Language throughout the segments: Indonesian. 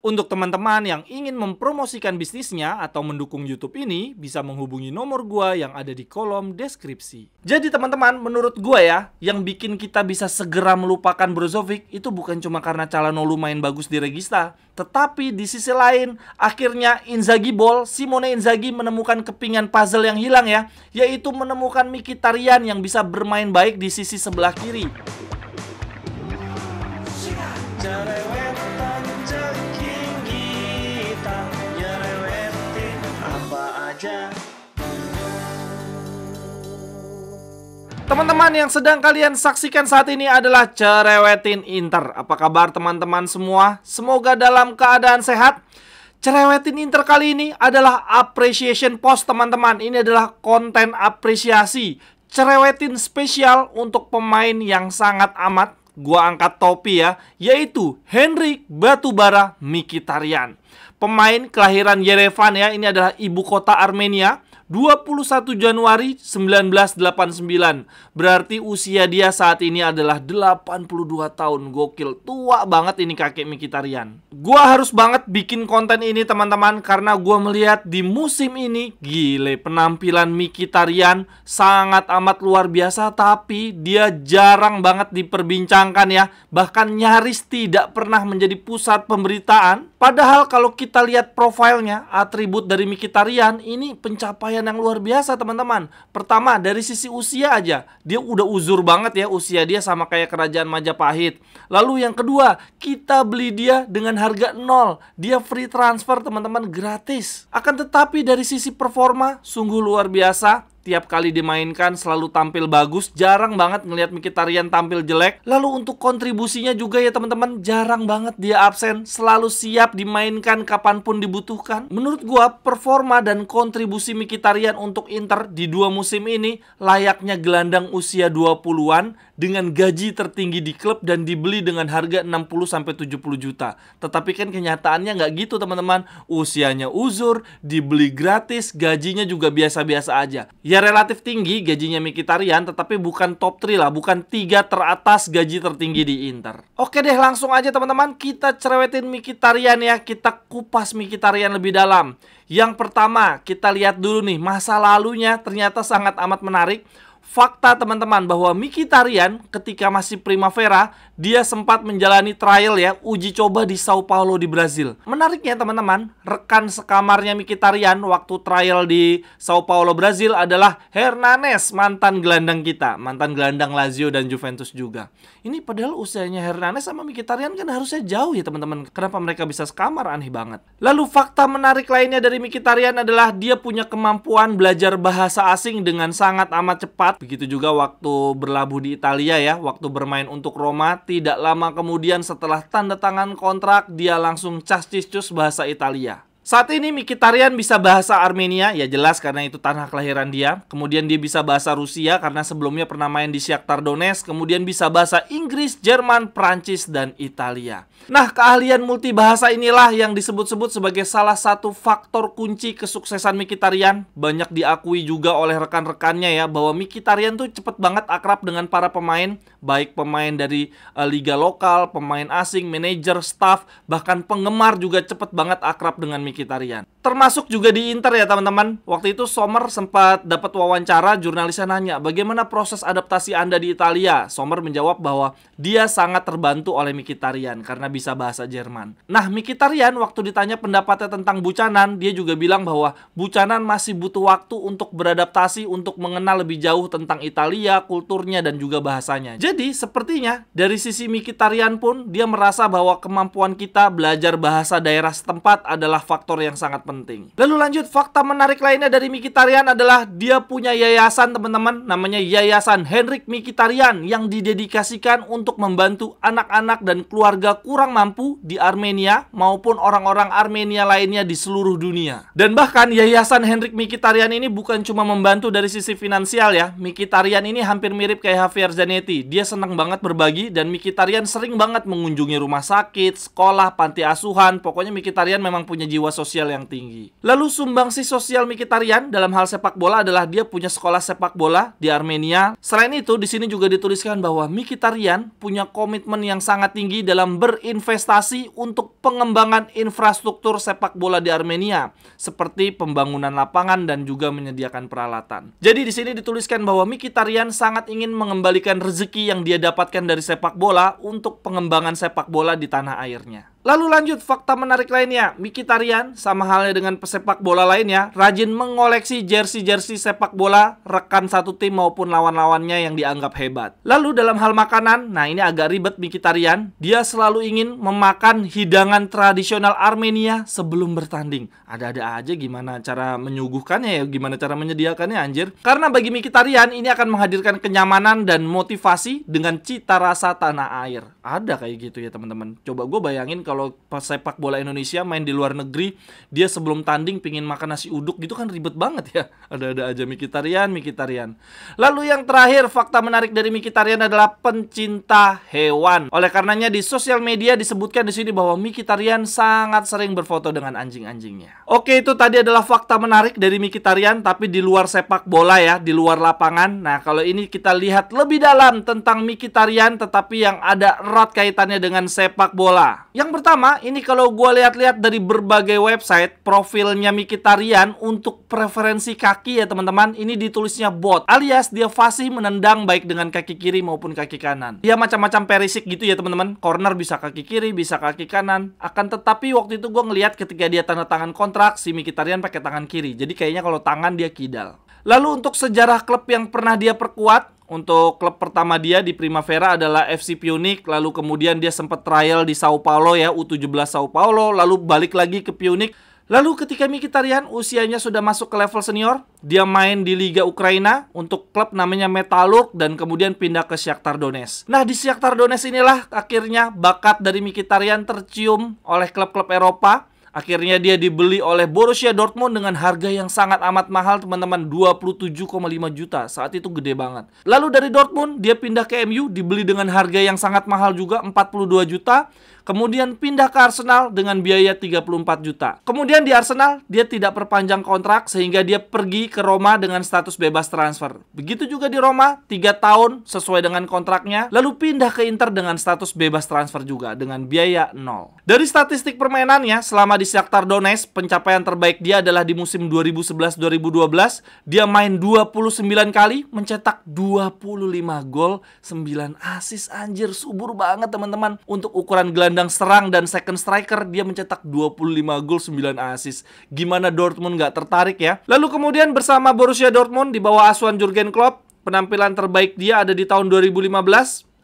Untuk teman-teman yang ingin mempromosikan bisnisnya atau mendukung YouTube ini, bisa menghubungi nomor gua yang ada di kolom deskripsi. Jadi teman-teman, menurut gua ya, yang bikin kita bisa segera melupakan Brozovic itu bukan cuma karena Calhanoglu main bagus di Regista, tetapi di sisi lain, akhirnya Inzaghi Simone Inzaghi menemukan kepingan puzzle yang hilang ya, yaitu menemukan Mkhitaryan yang bisa bermain baik di sisi sebelah kiri. Teman-teman yang sedang kalian saksikan saat ini adalah Cerewetin Inter. Apa kabar teman-teman semua? Semoga dalam keadaan sehat. Cerewetin Inter kali ini adalah appreciation post teman-teman. Ini adalah konten apresiasi. Cerewetin spesial untuk pemain yang sangat amat gua angkat topi ya, yaitu Henryk Batubara Mkhitaryan. Pemain kelahiran Yerevan ya, ini adalah ibu kota Armenia. 21 Januari 1989. Berarti usia dia saat ini adalah 82 tahun. Gokil, tua banget ini kakek Mkhitaryan. Gua harus banget bikin konten ini teman-teman, karena gua melihat di musim ini gile penampilan Mkhitaryan sangat amat luar biasa, tapi dia jarang banget diperbincangkan ya. Bahkan nyaris tidak pernah menjadi pusat pemberitaan. Padahal kalau kita lihat profilnya, atribut dari Mkhitaryan ini pencapaian yang luar biasa teman-teman. Pertama, dari sisi usia aja, dia udah uzur banget ya, usia dia sama kayak kerajaan Majapahit. Lalu yang kedua, kita beli dia dengan harga 0. Dia free transfer teman-teman, gratis. Akan tetapi dari sisi performa, sungguh luar biasa. Tiap kali dimainkan selalu tampil bagus. Jarang banget ngelihat Mkhitaryan tampil jelek. Lalu untuk kontribusinya juga ya teman-teman, jarang banget dia absen. Selalu siap dimainkan kapanpun dibutuhkan. Menurut gua, performa dan kontribusi Mkhitaryan untuk Inter di 2 musim ini layaknya gelandang usia 20-an dengan gaji tertinggi di klub dan dibeli dengan harga 60-70 juta. Tetapi kan kenyataannya nggak gitu teman-teman. Usianya uzur, dibeli gratis, gajinya juga biasa-biasa aja. Ya relatif tinggi gajinya Mkhitaryan, tetapi bukan top 3 lah, bukan 3 teratas gaji tertinggi di Inter. Oke deh, langsung aja teman-teman, kita cerewetin Mkhitaryan ya, kita kupas Mkhitaryan lebih dalam. Yang pertama, kita lihat dulu nih, masa lalunya ternyata sangat amat menarik. Fakta teman-teman bahwa Mkhitaryan ketika masih Primavera, dia sempat menjalani trial ya, uji coba di Sao Paulo di Brazil. Menariknya teman-teman, rekan sekamarnya Mkhitaryan waktu trial di Sao Paulo Brazil adalah Hernanes, mantan gelandang kita, mantan gelandang Lazio dan Juventus juga. Ini padahal usianya Hernanes sama Mkhitaryan kan harusnya jauh ya teman-teman. Kenapa mereka bisa sekamar? Aneh banget. Lalu fakta menarik lainnya dari Mkhitaryan adalah dia punya kemampuan belajar bahasa asing dengan sangat amat cepat. Begitu juga waktu berlabuh di Italia ya, waktu bermain untuk Roma, tidak lama kemudian setelah tanda tangan kontrak, dia langsung cas-cis-cus bahasa Italia. Saat ini Mkhitaryan bisa bahasa Armenia, ya jelas karena itu tanah kelahiran dia. Kemudian dia bisa bahasa Rusia karena sebelumnya pernah main di Shakhtar Donetsk. Kemudian bisa bahasa Inggris, Jerman, Prancis, dan Italia. Nah, keahlian multibahasa inilah yang disebut-sebut sebagai salah satu faktor kunci kesuksesan Mkhitaryan. Banyak diakui juga oleh rekan-rekannya ya, bahwa Mkhitaryan tuh cepet banget akrab dengan para pemain. Baik pemain dari liga lokal, pemain asing, manajer, staff, bahkan penggemar juga cepet banget akrab dengan Mkhitaryan. Termasuk juga di Inter ya teman-teman. Waktu itu Sommer sempat dapat wawancara, jurnalisnya nanya, bagaimana proses adaptasi Anda di Italia? Sommer menjawab bahwa dia sangat terbantu oleh Mkhitaryan karena bisa bahasa Jerman. Nah, Mkhitaryan waktu ditanya pendapatnya tentang Buchanan, dia juga bilang bahwa Buchanan masih butuh waktu untuk beradaptasi, untuk mengenal lebih jauh tentang Italia, kulturnya, dan juga bahasanya. Jadi, sepertinya dari sisi Mkhitaryan pun, dia merasa bahwa kemampuan kita belajar bahasa daerah setempat adalah faktor yang sangat penting. Lalu lanjut, fakta menarik lainnya dari Mkhitaryan adalah dia punya yayasan teman-teman, namanya Yayasan Henryk Mkhitaryan, yang didedikasikan untuk membantu anak-anak dan keluarga kurang mampu di Armenia maupun orang-orang Armenia lainnya di seluruh dunia. Dan bahkan Yayasan Henryk Mkhitaryan ini bukan cuma membantu dari sisi finansial ya. Mkhitaryan ini hampir mirip kayak Javier Zanetti. Dia senang banget berbagi dan Mkhitaryan sering banget mengunjungi rumah sakit, sekolah, panti asuhan. Pokoknya Mkhitaryan memang punya jiwa sosial yang tinggi. Lalu sumbangsi sosial Mkhitaryan dalam hal sepak bola adalah dia punya sekolah sepak bola di Armenia. Selain itu, di sini juga dituliskan bahwa Mkhitaryan punya komitmen yang sangat tinggi dalam berinvestasi untuk pengembangan infrastruktur sepak bola di Armenia, seperti pembangunan lapangan dan juga menyediakan peralatan. Jadi di sini dituliskan bahwa Mkhitaryan sangat ingin mengembalikan rezeki yang dia dapatkan dari sepak bola untuk pengembangan sepak bola di tanah airnya. Lalu lanjut, fakta menarik lainnya, Mkhitaryan sama halnya dengan pesepak bola lainnya rajin mengoleksi jersey-jersey sepak bola rekan satu tim maupun lawan-lawannya yang dianggap hebat. Lalu dalam hal makanan, nah ini agak ribet Mkhitaryan, dia selalu ingin memakan hidangan tradisional Armenia sebelum bertanding. Ada-ada aja gimana cara menyuguhkannya ya, gimana cara menyediakannya anjir. Karena bagi Mkhitaryan ini akan menghadirkan kenyamanan dan motivasi dengan cita rasa tanah air. Ada kayak gitu ya teman-teman. Coba gue bayangin kalau sepak bola Indonesia main di luar negeri, dia sebelum tanding pingin makan nasi uduk gitu kan ribet banget ya. Ada-ada aja Mkhitaryan. Lalu yang terakhir, fakta menarik dari Mkhitaryan adalah pencinta hewan. Oleh karenanya di sosial media disebutkan di sini bahwa Mkhitaryan sangat sering berfoto dengan anjing-anjingnya. Oke, itu tadi adalah fakta menarik dari Mkhitaryan, tapi di luar sepak bola ya, di luar lapangan. Nah, kalau ini kita lihat lebih dalam tentang Mkhitaryan, tetapi yang ada erat kaitannya dengan sepak bola. Yang pertama, ini kalau gue lihat-lihat dari berbagai website, profilnya Mkhitaryan untuk preferensi kaki ya teman-teman, ini ditulisnya bot, alias dia fasih menendang baik dengan kaki kiri maupun kaki kanan. Dia macam-macam perisik gitu ya teman-teman, corner bisa kaki kiri, bisa kaki kanan. Akan tetapi waktu itu gue ngelihat ketika dia tanda tangan kontrak, si Mkhitaryan pakai tangan kiri, jadi kayaknya kalau tangan dia kidal. Lalu untuk sejarah klub yang pernah dia perkuat, untuk klub pertama dia di Primavera adalah FC Punic, lalu kemudian dia sempat trial di Sao Paulo ya, U17 Sao Paulo, lalu balik lagi ke Punic. Lalu ketika Mkhitaryan usianya sudah masuk ke level senior, dia main di Liga Ukraina untuk klub namanya Metalurg dan kemudian pindah ke Shakhtar Donetsk. Nah, di Shakhtar Donetsk inilah akhirnya bakat dari Mkhitaryan tercium oleh klub-klub Eropa. Akhirnya dia dibeli oleh Borussia Dortmund dengan harga yang sangat amat mahal teman-teman, 27,5 juta. Saat itu gede banget. Lalu dari Dortmund dia pindah ke MU, dibeli dengan harga yang sangat mahal juga, 42 juta. Kemudian pindah ke Arsenal dengan biaya 34 juta. Kemudian di Arsenal dia tidak perpanjang kontrak sehingga dia pergi ke Roma dengan status bebas transfer. Begitu juga di Roma, 3 tahun sesuai dengan kontraknya. Lalu pindah ke Inter dengan status bebas transfer juga dengan biaya 0. Dari statistik permainannya selama di Shakhtar Donetsk, pencapaian terbaik dia adalah di musim 2011-2012. Dia main 29 kali, mencetak 25 gol, 9 assist. Anjir, subur banget teman-teman. Untuk ukuran gelandang serang dan second striker, dia mencetak 25 gol, 9 assist. Gimana Dortmund nggak tertarik ya? Lalu kemudian bersama Borussia Dortmund di bawah asuhan Jurgen Klopp, penampilan terbaik dia ada di tahun 2015.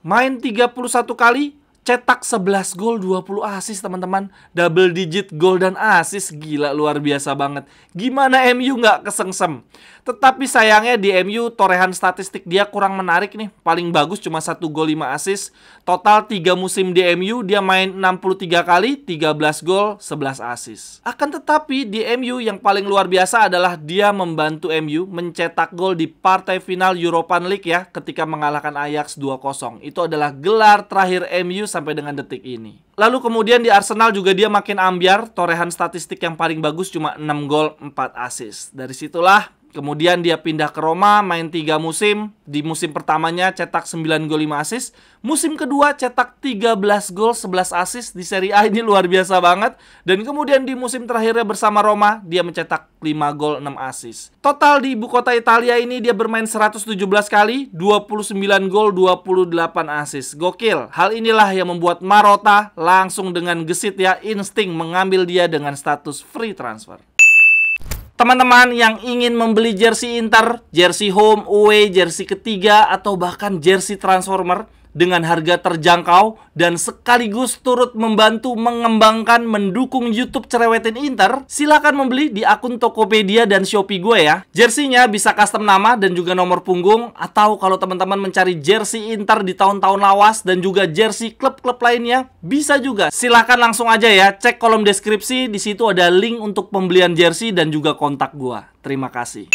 Main 31 kali, cetak 11 gol, 20 assist teman-teman. Double digit gol dan assist, gila luar biasa banget. Gimana MU nggak kesengsem? Tetapi sayangnya di MU torehan statistik dia kurang menarik nih. Paling bagus cuma 1 gol 5 assist. Total 3 musim di MU dia main 63 kali, 13 gol, 11 assist. Akan tetapi di MU yang paling luar biasa adalah dia membantu MU mencetak gol di partai final Europa League ya, ketika mengalahkan Ajax 2-0. Itu adalah gelar terakhir MU sampai dengan detik ini. Lalu kemudian di Arsenal juga dia makin ambyar, torehan statistik yang paling bagus cuma 6 gol, 4 assist. Dari situlah kemudian dia pindah ke Roma, main 3 musim. Di musim pertamanya cetak 9 gol 5 assist. Musim kedua cetak 13 gol 11 assist di Serie A, ini luar biasa banget. Dan kemudian di musim terakhirnya bersama Roma, dia mencetak 5 gol 6 assist. Total di ibu kota Italia ini dia bermain 117 kali, 29 gol 28 assist. Gokil. Hal inilah yang membuat Marotta langsung dengan gesit ya, insting mengambil dia dengan status free transfer. Teman-teman yang ingin membeli jersey Inter, jersey home, away, jersey ketiga, atau bahkan jersey transformer dengan harga terjangkau dan sekaligus turut membantu mengembangkan, mendukung YouTube Cerewetin Inter, silakan membeli di akun Tokopedia dan Shopee gue ya. Jersey-nya bisa custom nama dan juga nomor punggung, atau kalau teman-teman mencari jersey Inter di tahun-tahun lawas dan juga jersey klub-klub lainnya, bisa juga. Silakan langsung aja ya, cek kolom deskripsi, di situ ada link untuk pembelian jersey dan juga kontak gue. Terima kasih.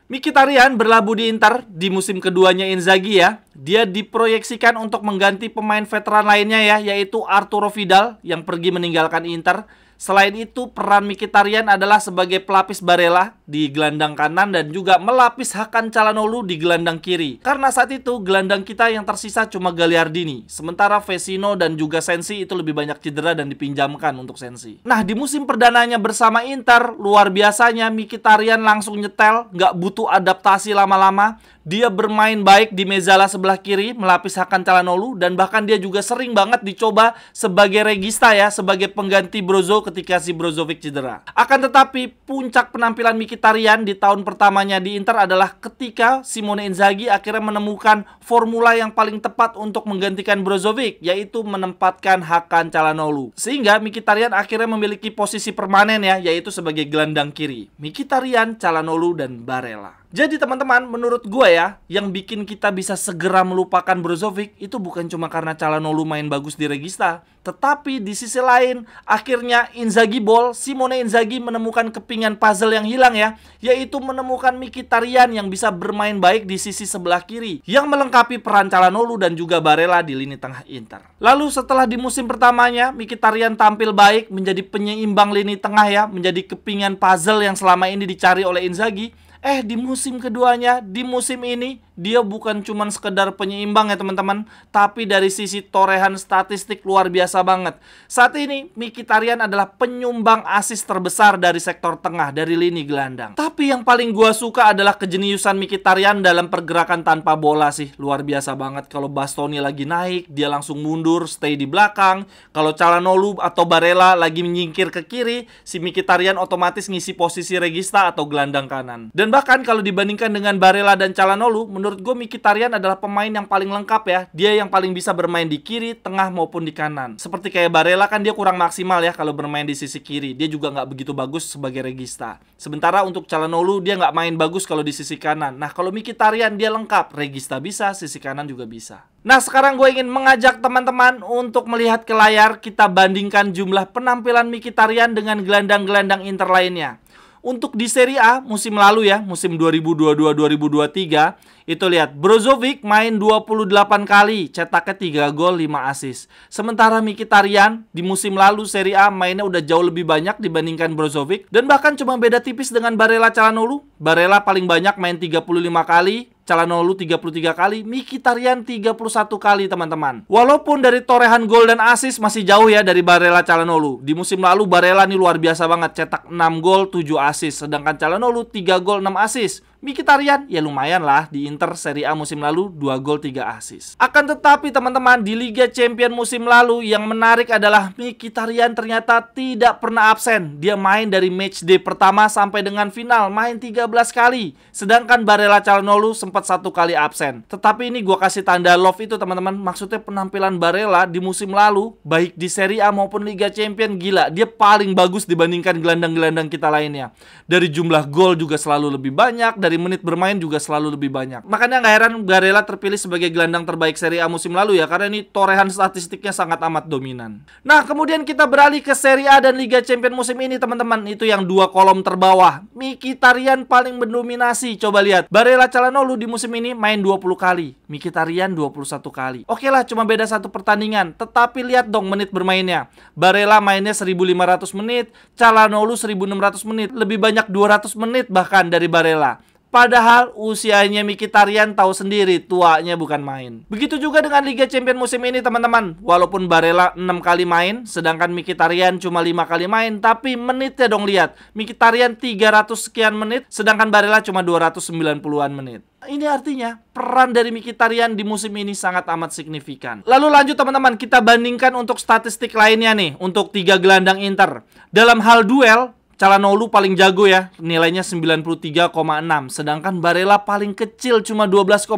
Mkhitaryan berlabuh di Inter di musim keduanya Inzaghi ya. Dia diproyeksikan untuk mengganti pemain veteran lainnya ya, yaitu Arturo Vidal yang pergi meninggalkan Inter. Selain itu, peran Mkhitaryan adalah sebagai pelapis Barella di gelandang kanan dan juga melapis Hakan Çalhanoğlu di gelandang kiri. Karena saat itu gelandang kita yang tersisa cuma Gagliardini, sementara Vecino dan juga Sensi itu lebih banyak cedera dan dipinjamkan untuk Sensi. Nah, di musim perdananya bersama Inter, luar biasanya Mkhitaryan langsung nyetel, nggak butuh adaptasi lama-lama. Dia bermain baik di Mezzala sebelah kiri, melapis Hakan Çalhanoğlu, dan bahkan dia juga sering banget dicoba sebagai regista ya, sebagai pengganti Brozo ketika si Brozovic cedera. Akan tetapi, puncak penampilan Mkhitaryan di tahun pertamanya di Inter adalah ketika Simone Inzaghi akhirnya menemukan formula yang paling tepat untuk menggantikan Brozovic, yaitu menempatkan Hakan Çalhanoğlu. Sehingga Mkhitaryan akhirnya memiliki posisi permanen ya, yaitu sebagai gelandang kiri. Mkhitaryan, Çalhanoğlu, dan Barella. Jadi teman-teman, menurut gue ya, yang bikin kita bisa segera melupakan Brozovic itu bukan cuma karena Çalhanoğlu main bagus di regista, tetapi di sisi lain, akhirnya Inzaghi Ball, Simone Inzaghi menemukan kepingan puzzle yang hilang ya, yaitu menemukan Mkhitaryan yang bisa bermain baik di sisi sebelah kiri, yang melengkapi peran Çalhanoğlu dan juga Barella di lini tengah Inter. Lalu setelah di musim pertamanya, Mkhitaryan tampil baik, menjadi penyeimbang lini tengah ya, menjadi kepingan puzzle yang selama ini dicari oleh Inzaghi. Di musim keduanya, di musim ini, dia bukan cuma sekedar penyeimbang ya teman-teman, tapi dari sisi torehan statistik luar biasa banget. Saat ini, Mkhitaryan adalah penyumbang assist terbesar dari sektor tengah, dari lini gelandang. Tapi yang paling gua suka adalah kejeniusan Mkhitaryan dalam pergerakan tanpa bola sih. Luar biasa banget. Kalau Bastoni lagi naik, dia langsung mundur, stay di belakang. Kalau Çalhanoğlu atau Barella lagi menyingkir ke kiri, si Mkhitaryan otomatis ngisi posisi regista atau gelandang kanan. Dan bahkan kalau dibandingkan dengan Barella dan Çalhanoğlu, menurut gue Mkhitaryan adalah pemain yang paling lengkap ya. Dia yang paling bisa bermain di kiri, tengah maupun di kanan. Seperti kayak Barella kan dia kurang maksimal ya kalau bermain di sisi kiri. Dia juga nggak begitu bagus sebagai regista. Sementara untuk Çalhanoğlu dia nggak main bagus kalau di sisi kanan. Nah kalau Mkhitaryan dia lengkap. Regista bisa, sisi kanan juga bisa. Nah sekarang gue ingin mengajak teman-teman untuk melihat ke layar. Kita bandingkan jumlah penampilan Mkhitaryan dengan gelandang-gelandang Inter lainnya. Untuk di Serie A musim lalu ya, musim 2022-2023, itu lihat, Brozovic main 28 kali, cetaknya 3 gol, 5 assist. Sementara Mkhitaryan di musim lalu Serie A mainnya udah jauh lebih banyak dibandingkan Brozovic. Dan bahkan cuma beda tipis dengan Barella Çalhanoğlu. Barella paling banyak main 35 kali, Çalhanoğlu 33 kali, Mkhitaryan 31 kali teman-teman. Walaupun dari torehan gol dan assist masih jauh ya dari Barella Çalhanoğlu. Di musim lalu Barella nih luar biasa banget, cetak 6 gol, 7 assist. Sedangkan Çalhanoğlu 3 gol, 6 assist. Mkhitaryan ya lumayan lah di Inter Serie A musim lalu 2 gol 3 assist. Akan tetapi teman-teman di Liga Champions musim lalu yang menarik adalah Mkhitaryan ternyata tidak pernah absen. Dia main dari matchday pertama sampai dengan final, main 13 kali. Sedangkan Barella Çalhanoğlu sempat 1 kali absen. Tetapi ini gua kasih tanda love itu teman-teman. Maksudnya penampilan Barella di musim lalu baik di Serie A maupun Liga Champions gila. Dia paling bagus dibandingkan gelandang-gelandang kita lainnya. Dari jumlah gol juga selalu lebih banyak, dari menit bermain juga selalu lebih banyak. Makanya nggak heran Barella terpilih sebagai gelandang terbaik Serie A musim lalu ya, karena ini torehan statistiknya sangat amat dominan. Nah, kemudian kita beralih ke Serie A dan Liga Champions musim ini teman-teman. Itu yang 2 kolom terbawah. Mkhitaryan paling mendominasi. Coba lihat, Barella Çalhanoğlu di musim ini main 20 kali, Mkhitaryan 21 kali. Oke lah, cuma beda 1 pertandingan. Tetapi lihat dong menit bermainnya. Barella mainnya 1500 menit, Çalhanoğlu 1600 menit. Lebih banyak 200 menit bahkan dari Barella. Padahal usianya Mkhitaryan tahu sendiri, tuanya bukan main. Begitu juga dengan Liga Champions musim ini teman-teman. Walaupun Barella 6 kali main, sedangkan Mkhitaryan cuma 5 kali main, tapi menitnya dong lihat. Mkhitaryan 300 sekian menit, sedangkan Barella cuma 290-an menit. Ini artinya peran dari Mkhitaryan di musim ini sangat amat signifikan. Lalu lanjut teman-teman, kita bandingkan untuk statistik lainnya nih, untuk 3 gelandang Inter. Dalam hal duel, Çalhanoğlu paling jago ya, nilainya 93,6. Sedangkan Barella paling kecil cuma 12,4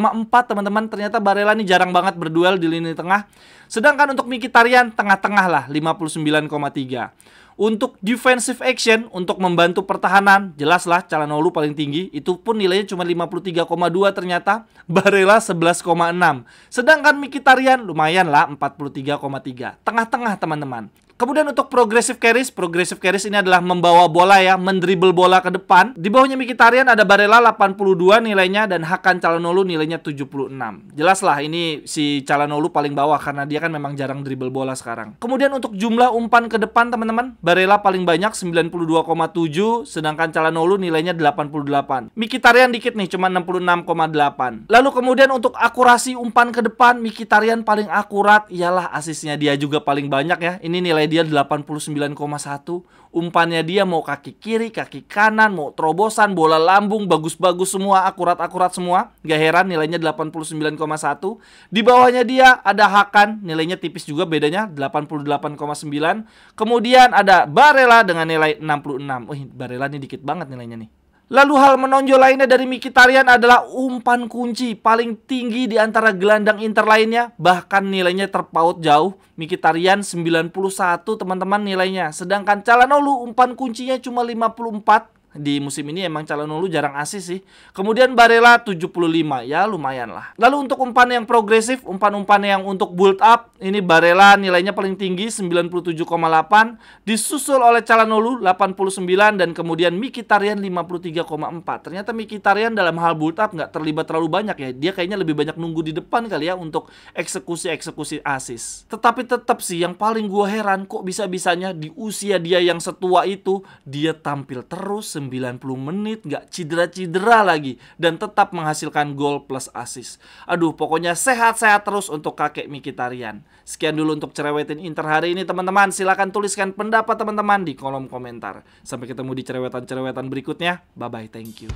teman-teman. Ternyata Barella ini jarang banget berduel di lini tengah. Sedangkan untuk Mkhitaryan tengah-tengah lah, 59,3. Untuk defensive action, untuk membantu pertahanan, jelaslah Çalhanoğlu paling tinggi. Itu pun nilainya cuma 53,2 ternyata. Barella 11,6. Sedangkan Mkhitaryan lumayan lah, 43,3. Tengah-tengah teman-teman. Kemudian untuk progressive carries ini adalah membawa bola ya, mendribble bola ke depan. Di bawahnya Mkhitaryan ada Barella 82 nilainya dan Hakan Çalhanoğlu nilainya 76. Jelas lah ini si Çalhanoğlu paling bawah karena dia kan memang jarang dribble bola sekarang. Kemudian untuk jumlah umpan ke depan teman-teman, Barella paling banyak 92,7 sedangkan Çalhanoğlu nilainya 88. Mkhitaryan dikit nih cuma 66,8. Lalu kemudian untuk akurasi umpan ke depan, Mkhitaryan paling akurat, iyalah asisnya dia juga paling banyak ya. Ini nilai dia 89,1. Umpannya dia mau kaki kiri, kaki kanan, mau terobosan, bola lambung, bagus-bagus semua, akurat-akurat semua. Gak heran nilainya 89,1. Di bawahnya dia ada Hakan, nilainya tipis juga bedanya 88,9. Kemudian ada Barella dengan nilai 66. Barella ini dikit banget nilainya nih. Lalu hal menonjol lainnya dari Mkhitaryan adalah umpan kunci paling tinggi di antara gelandang Inter lainnya. Bahkan nilainya terpaut jauh. Mkhitaryan 91 teman-teman nilainya. Sedangkan Çalhanoğlu umpan kuncinya cuma 54. Di musim ini emang Çalhanoğlu jarang asis sih. Kemudian Barella 75, ya lumayan lah. Lalu untuk umpan yang progresif, umpan-umpan yang untuk build up, ini Barella nilainya paling tinggi 97,8, disusul oleh Çalhanoğlu 89 dan kemudian Mkhitaryan 53,4. Ternyata Mkhitaryan dalam hal build up nggak terlibat terlalu banyak ya. Dia kayaknya lebih banyak nunggu di depan kali ya untuk eksekusi-eksekusi asis. Tetapi tetap sih yang paling gua heran kok bisa-bisanya di usia dia yang setua itu dia tampil terus 90 menit, nggak cedera-cedera lagi, dan tetap menghasilkan gol plus assist. Aduh, pokoknya sehat-sehat terus untuk kakek Mkhitaryan. Sekian dulu untuk Cerewetin Inter hari ini teman-teman. Silahkan tuliskan pendapat teman-teman di kolom komentar. Sampai ketemu di cerewetan-cerewetan berikutnya. Bye-bye, thank you.